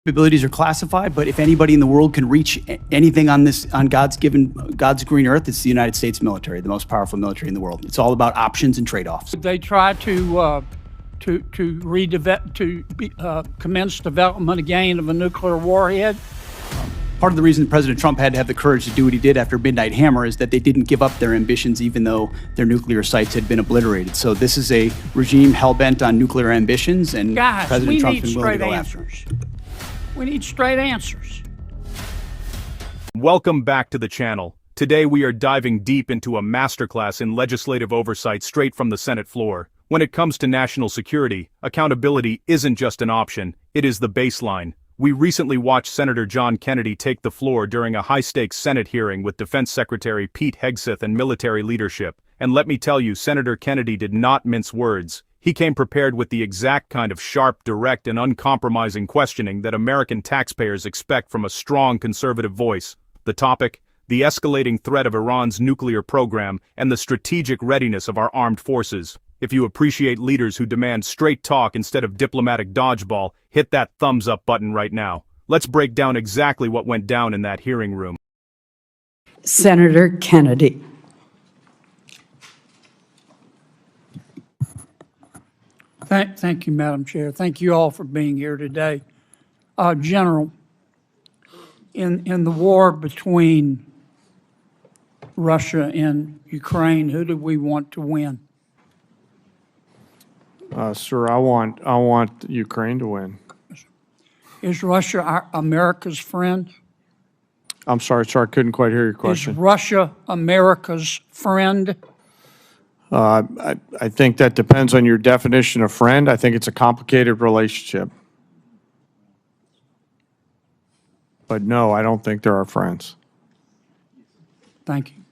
Capabilities are classified, but if anybody in the world can reach anything on God's green earth, it's the United States military, the most powerful military in the world. It's all about options and trade-offs. They try to commence development again of a nuclear warhead. Part of the reason President Trump had to have the courage to do what he did after Midnight Hammer is that they didn't give up their ambitions even though their nuclear sites had been obliterated. So this is a regime hell-bent on nuclear ambitions, and Guys, President Trump's been willing to go after answers. We need straight answers. Welcome back to the channel. Today we are diving deep into a masterclass in legislative oversight straight from the Senate floor. When it comes to national security, accountability isn't just an option, it is the baseline. We recently watched Senator John Kennedy take the floor during a high-stakes Senate hearing with Defense Secretary Pete Hegseth and military leadership. And let me tell you, Senator Kennedy did not mince words. He came prepared with the exact kind of sharp, direct, and uncompromising questioning that American taxpayers expect from a strong conservative voice. The topic: the escalating threat of Iran's nuclear program and the strategic readiness of our armed forces. If you appreciate leaders who demand straight talk instead of diplomatic dodgeball, hit that thumbs up button right now. Let's break down exactly what went down in that hearing room. Senator Kennedy. Thank you, Madam Chair. Thank you all for being here today. General, in the war between Russia and Ukraine, who do we want to win? Sir, I want Ukraine to win. Is Russia America's friend? I'm sorry, sir, I couldn't quite hear your question. Is Russia America's friend? I think that depends on your definition of friend. I think it's a complicated relationship. But no, I don't think they're our friends. Thank you.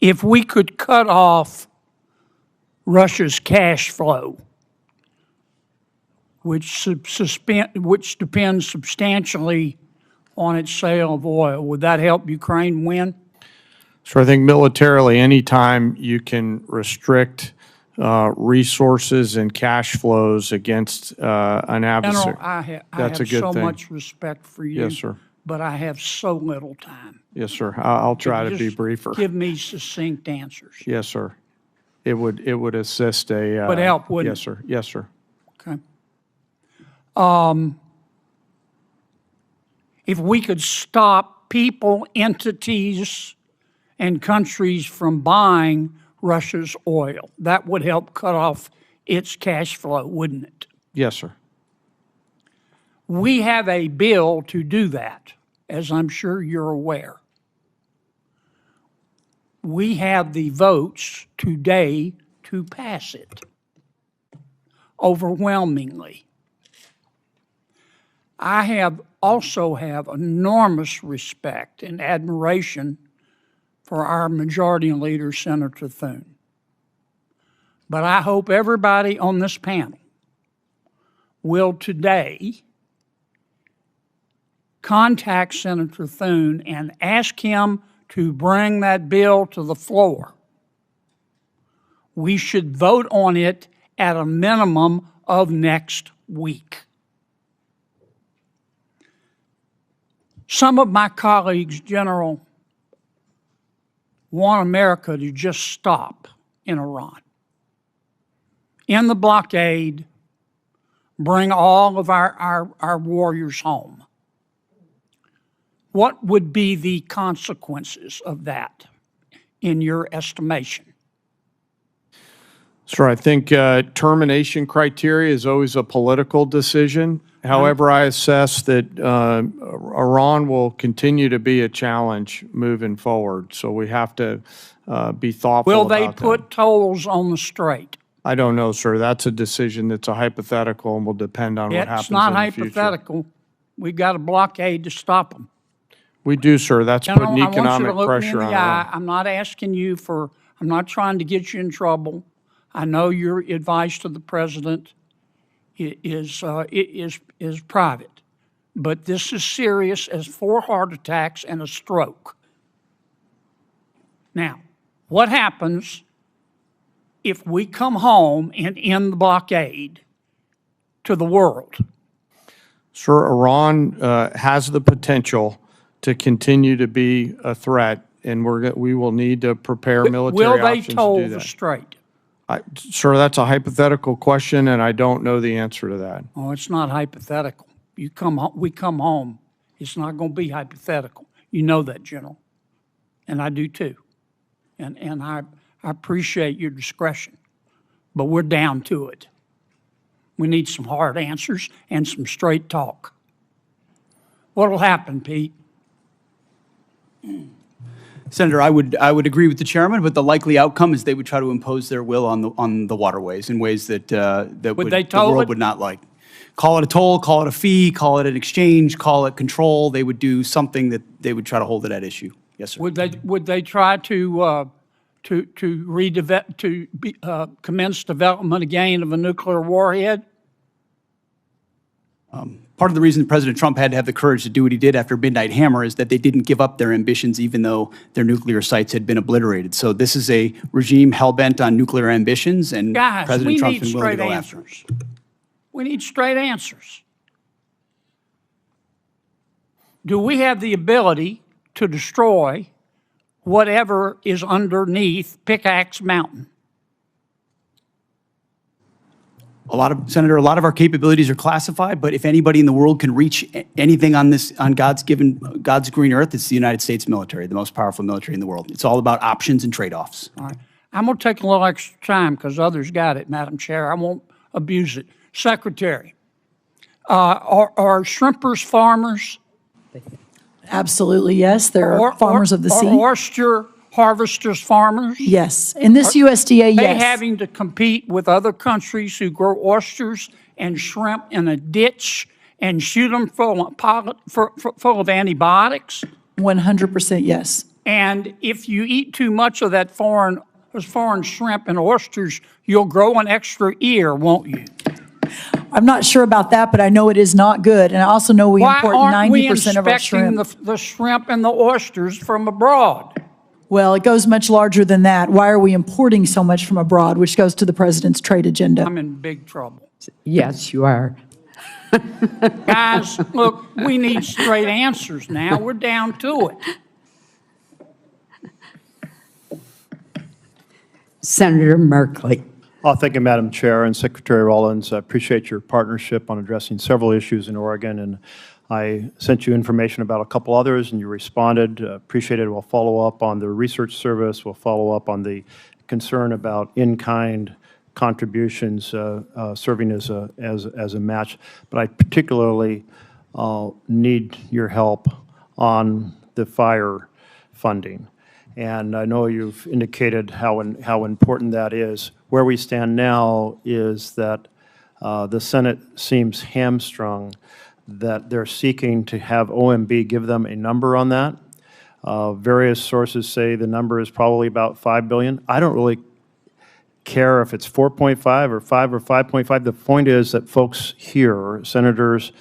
If we could cut off Russia's cash flow, which depends substantially on its sale of oil, would that help Ukraine win? So I think militarily, anytime you can restrict resources and cash flows against an adversary, General, I that's have a good so thing. much respect for you. Yes, sir. But I have so little time. Yes, sir. I'll try to be Just briefer. Give me succinct answers. Yes, sir. It would assist a. Would help, wouldn't yes, sir. Yes, sir. Okay. If we could stop people, entities, and countries from buying Russia's oil, that would help cut off its cash flow, wouldn't it? Yes, sir. We have a bill to do that, as I'm sure you're aware. We have the votes today to pass it, overwhelmingly. I also have enormous respect and admiration for our majority leader, Senator Thune. But I hope everybody on this panel will today contact Senator Thune and ask him to bring that bill to the floor. We should vote on it at a minimum of next week. Some of my colleagues, General, want America to just stop in Iran. End the blockade, bring all of our warriors home. What would be the consequences of that, in your estimation? Sir, I think termination criteria is always a political decision. However, I assess that Iran will continue to be a challenge moving forward. So we have to be thoughtful Will about they that. put tolls on the strait? I don't know, sir. That's a decision that's a hypothetical and will depend on what happens It's not in the future. hypothetical. We've got a blockade to stop them. We do, sir. That's General, putting I want you economic to look me pressure in on the eye. Iran. I'm not asking you for, I'm not trying to get you in trouble. I know your advice to the president is private, but this is serious as 4 heart attacks and a stroke. Now, what happens if we come home and end the blockade to the world? Sir, Iran has the potential to continue to be a threat, and we will need to prepare military Will they options to toll do the that. strait? Sir, that's a hypothetical question, and I don't know the answer to that. Oh, it's not hypothetical. We come home, it's not going to be hypothetical. You know that, General, and I do too. And I appreciate your discretion, but we're down to it. We need some hard answers and some straight talk. What'll happen, Pete? Senator, I would agree with the chairman, but the likely outcome is they would try to impose their will on the waterways in ways that Would they the toll world it? would not like. Call it a toll, call it a fee, call it an exchange, call it control. They would do something that they would try to hold it at issue. Yes, sir. Would they try to commence development again of a nuclear warhead? Part of the reason President Trump had to have the courage to do what he did after Midnight Hammer is that they didn't give up their ambitions even though their nuclear sites had been obliterated. So this is a regime hell-bent on nuclear ambitions, and Guys, President we Trump's need been willing to straight go after them. answers. We need straight answers. Do we have the ability to destroy whatever is underneath Pickaxe Mountain? Senator, a lot of our capabilities are classified, but if anybody in the world can reach anything on God's green earth, it's the United States military, the most powerful military in the world. It's all about options and trade-offs. All right. I'm going to take a little extra time because others got it, Madam Chair. I won't abuse it. Secretary, are shrimpers farmers? Absolutely, yes. There are farmers of the sea. Are oyster harvesters farmers? Yes. In this USDA, They yes. having to compete with other countries who grow oysters and shrimp in a ditch and shoot them full of antibiotics? 100% yes. And if you eat too much of that foreign shrimp and oysters, you'll grow an extra ear, won't you? I'm not sure about that, but I know it is not good. And I also know we Why import aren't we 90% of our inspecting shrimp. the shrimp and the oysters from abroad? Well, it goes much larger than that. Why are we importing so much from abroad, which goes to the president's trade agenda? I'm in big trouble. Yes, you are. Guys, look, we need straight answers now. We're down to it. Senator Merkley. Thank you, Madam Chair and Secretary Rollins. I appreciate your partnership on addressing several issues in Oregon, and I sent you information about a couple others, and you responded. Appreciate it. We'll follow up on the research service. We'll follow up on the concern about in-kind contributions serving as a match. But I particularly need your help on the fire funding. And I know you've indicated how important that is. Where we stand now is that the Senate seems hamstrung, that they're seeking to have OMB give them a number on that. Various sources say the number is probably about $5 billion. I don't really care if it's 4.5 or 5 or 5.5. The point is that folks here, senators,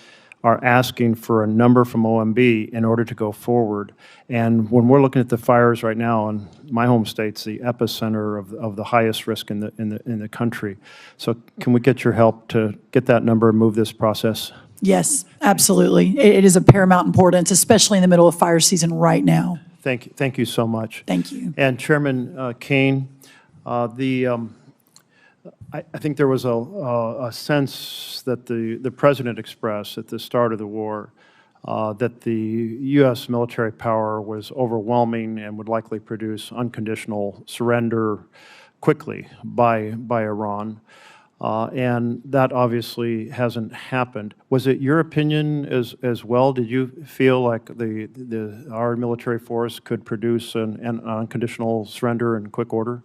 are asking for a number from OMB in order to go forward. And when we're looking at the fires right now in my home state's the epicenter of the highest risk in the country. So can we get your help to get that number and move this process? Yes, absolutely. It is of paramount importance, especially in the middle of fire season right now. Thank you so much. Thank you. And Chairman Kane, I think there was a sense that the President expressed at the start of the war that the U.S. military power was overwhelming and would likely produce unconditional surrender quickly by Iran. And that obviously hasn't happened. Was it your opinion as well? Did you feel like our military force could produce an unconditional surrender in quick order?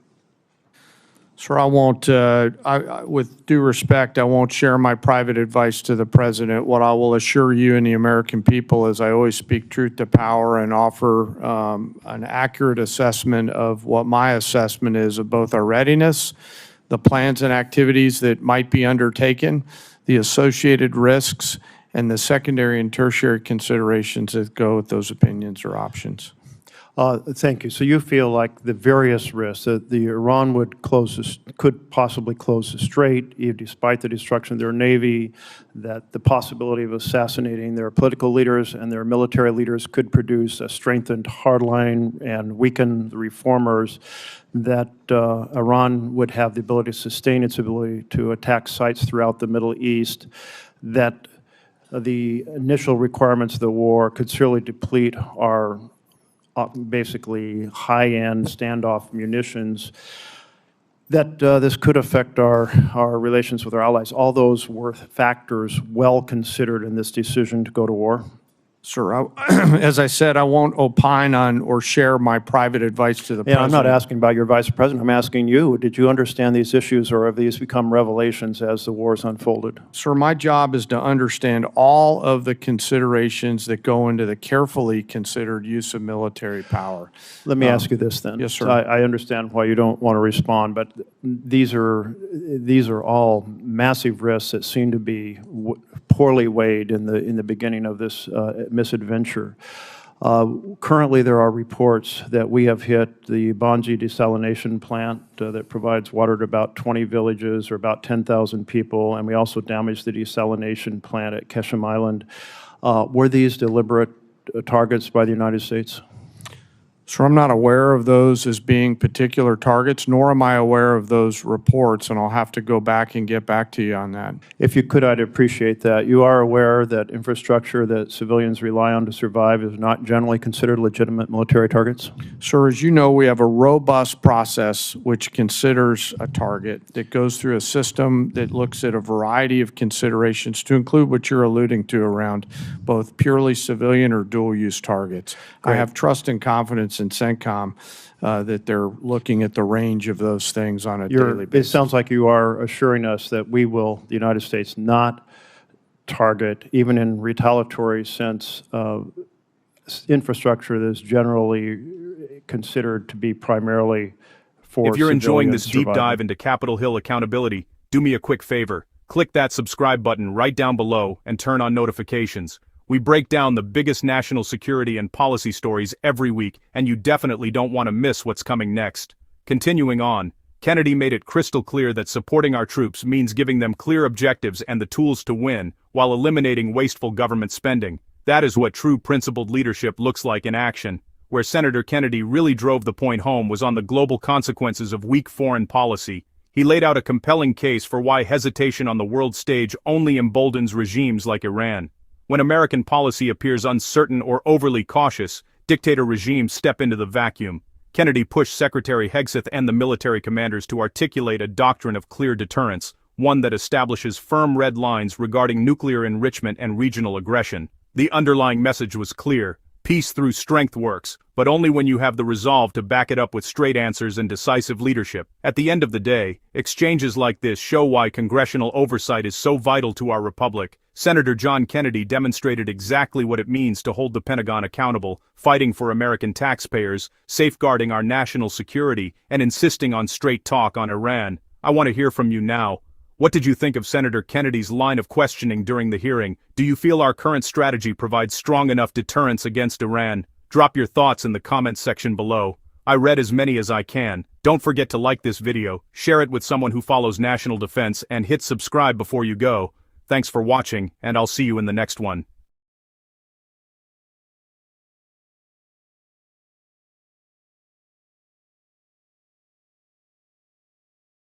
Sir, I won't, with due respect, I won't share my private advice to the President. What I will assure you and the American people is I always speak truth to power and offer an accurate assessment of what my assessment is of both our readiness, the plans and activities that might be undertaken, the associated risks, and the secondary and tertiary considerations that go with those opinions or options. Thank you. So you feel like the various risks, that the Iran would could possibly close the strait, even despite the destruction of their navy, that the possibility of assassinating their political leaders and their military leaders could produce a strengthened hardline and weaken the reformers, that Iran would have the ability to sustain its ability to attack sites throughout the Middle East, that the initial requirements of the war could surely deplete our basically high-end standoff munitions, that this could affect our relations with our allies. All those were factors well considered in this decision to go to war? Sir, as I said, I won't opine on or share my private advice to the Yeah, President. I'm not asking about your Vice President. I'm asking you, did you understand these issues, or have these become revelations as the wars unfolded? Sir, my job is to understand all of the considerations that go into the carefully considered use of military power. Let me ask you this then. yes, sir. I understand why you don't want to respond, but these are all massive risks that seem to be poorly weighed in the beginning of this misadventure. Currently, there are reports that we have hit the Bonji desalination plant that provides water to about 20 villages or about 10,000 people, and we also damaged the desalination plant at Keshem Island. Were these deliberate targets by the United States? Sir, I'm not aware of those as being particular targets, nor am I aware of those reports, and I'll have to go back and get back to you on that. If you could, I'd appreciate that. You are aware that infrastructure that civilians rely on to survive is not generally considered legitimate military targets? Sir, as you know, we have a robust process which considers a target, that goes through a system that looks at a variety of considerations to include what you're alluding to around both purely civilian or dual-use targets. I have trust and confidence in CENTCOM that they're looking at the range of those things on a daily It basis. sounds like you are assuring us that we will, the United States, not target, even in retaliatory sense, infrastructure that is generally considered to be primarily for If you're enjoying civilian this deep survival. dive into Capitol Hill accountability, do me a quick favor. Click that subscribe button right down below and turn on notifications. We break down the biggest national security and policy stories every week, and you definitely don't want to miss what's coming next. Continuing on, Kennedy made it crystal clear that supporting our troops means giving them clear objectives and the tools to win, while eliminating wasteful government spending. That is what true principled leadership looks like in action. Where Senator Kennedy really drove the point home was on the global consequences of weak foreign policy. He laid out a compelling case for why hesitation on the world stage only emboldens regimes like Iran. When American policy appears uncertain or overly cautious, dictator regimes step into the vacuum. Kennedy pushed Secretary Hegseth and the military commanders to articulate a doctrine of clear deterrence, one that establishes firm red lines regarding nuclear enrichment and regional aggression. The underlying message was clear: peace through strength works, but only when you have the resolve to back it up with straight answers and decisive leadership. At the end of the day, exchanges like this show why congressional oversight is so vital to our republic. Senator John Kennedy demonstrated exactly what it means to hold the Pentagon accountable, fighting for American taxpayers, safeguarding our national security, and insisting on straight talk on Iran. I want to hear from you now. What did you think of Senator Kennedy's line of questioning during the hearing? Do you feel our current strategy provides strong enough deterrence against Iran? Drop your thoughts in the comments section below. I read as many as I can. Don't forget to like this video, share it with someone who follows national defense, and hit subscribe before you go. Thanks for watching, and I'll see you in the next one.